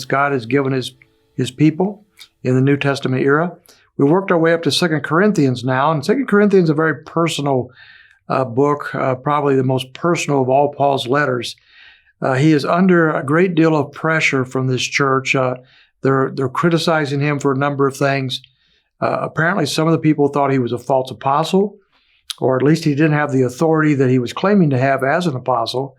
commandments God has given his people in the New Testament era. We worked our way up to 2 Corinthians now, and 2 Corinthians is a very personal book, probably the most personal of all Paul's letters. He is under a great deal of pressure from this church. They're criticizing him for a number of things. Apparently, some of the people thought he was a false apostle, or at least he didn't have the authority that he was claiming to have as an apostle.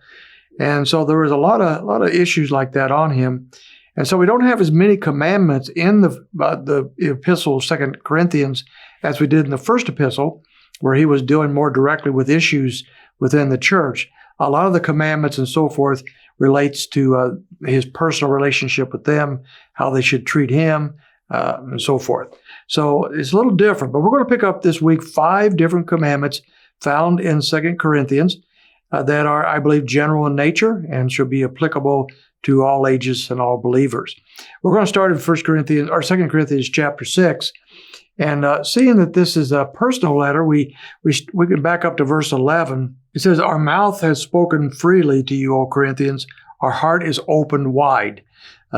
And so there was a lot of issues like that on him. And so we don't have as many commandments in the epistle of 2 Corinthians as we did in the first epistle, where he was dealing more directly with issues within the church. A lot of the commandments and so forth relates to his personal relationship with them, how they should treat him, and so forth. So it's a little different, but we're going to pick up this week 5 different commandments found in 2 Corinthians that are, I believe, general in nature and should be applicable to all ages and all believers. We're going to start in 2 Corinthians chapter 6. And seeing that this is a personal letter, we can back up to verse 11. It says, "Our mouth has spoken freely to you, O Corinthians. Our heart is opened wide."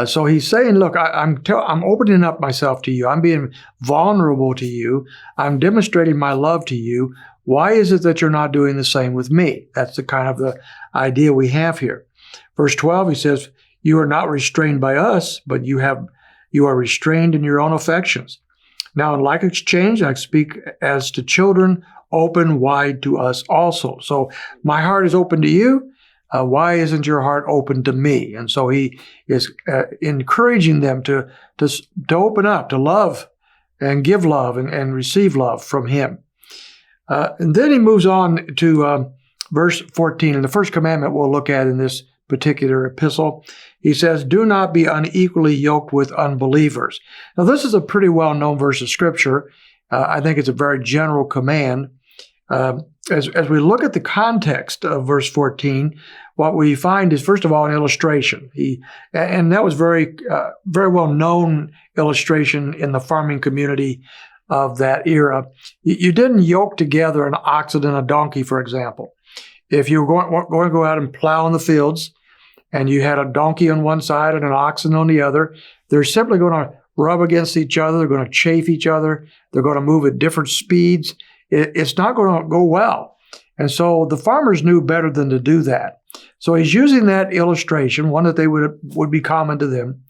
So he's saying, look, I'm opening up myself to you. I'm being vulnerable to you. I'm demonstrating my love to you. Why is it that you're not doing the same with me? That's the kind of the idea we have here. Verse 12, he says, "You are not restrained by us, but you are restrained in your own affections. Now, in like exchange, I speak as to children, open wide to us also." So my heart is open to you. Why isn't your heart open to me? And so he is encouraging them to open up, to love and give love and receive love from him. And then he moves on to verse 14. And the first commandment we'll look at in this particular epistle, he says, "Do not be unequally yoked with unbelievers." Now, this is a pretty well-known verse of Scripture. I think it's a very general command. As we look at the context of verse 14, what we find is, first of all, an illustration. And that was very well-known illustration in the farming community of that era. You didn't yoke together an oxen and a donkey, for example. If you were going to go out and plow in the fields, and you had a donkey on one side and an oxen on the other, they're simply going to rub against each other. They're going to chafe each other. They're going to move at different speeds. It's not going to go well. And so the farmers knew better than to do that. So he's using that illustration, one that they would be common to them,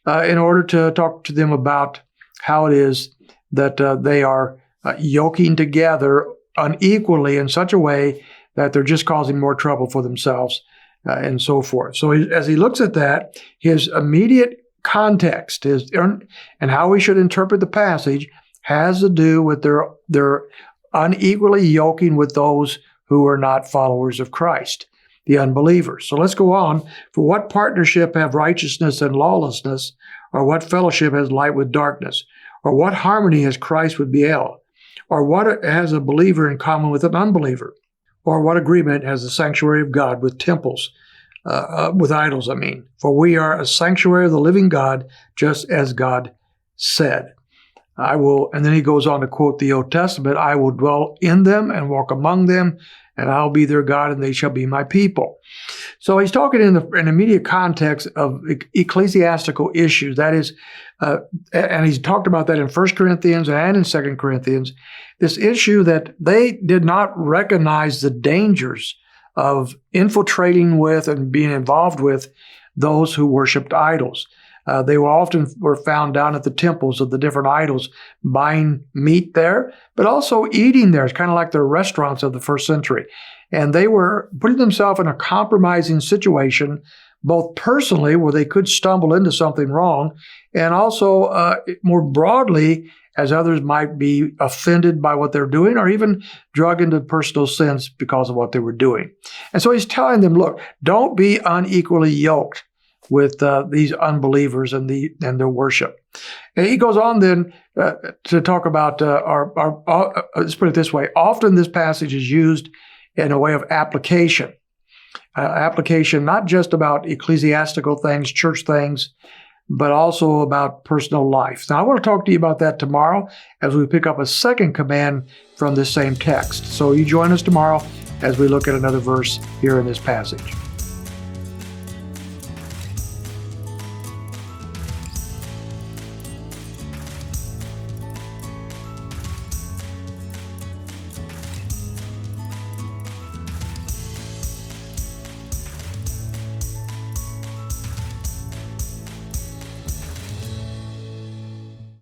in order to talk to them about how it is that they are yoking together unequally in such a way that they're just causing more trouble for themselves and so forth. So as he looks at that, his immediate context and how we should interpret the passage has to do with their unequally yoking with those who are not followers of Christ, the unbelievers. So let's go on. "For what partnership have righteousness and lawlessness? Or what fellowship has light with darkness? Or what harmony has Christ with Belial? Or what has a believer in common with an unbeliever? Or what agreement has the sanctuary of God with temples, with idols, I mean? For we are a sanctuary of the living God, just as God said. I will," and then he goes on to quote the Old Testament, "I will dwell in them and walk among them, and I'll be their God, and they shall be my people." So he's talking in an immediate context of ecclesiastical issues. That is, and he's talked about that in 1 Corinthians and in 2 Corinthians, this issue that they did not recognize the dangers of infiltrating with and being involved with those who worshiped idols. They were found down at the temples of the different idols, buying meat there, but also eating there. It's kind of like the restaurants of the first century. And they were putting themselves in a compromising situation, both personally, where they could stumble into something wrong, and also more broadly, as others might be offended by what they're doing or even drug into personal sins because of what they were doing. And so he's telling them, look, don't be unequally yoked with these unbelievers and their worship. And he goes on then to talk about let's put it this way. Often this passage is used in a way of application. Application not just about ecclesiastical things, church things, but also about personal life. Now, I want to talk to you about that tomorrow as we pick up a second command from this same text. So you join us tomorrow as we look at another verse here in this passage.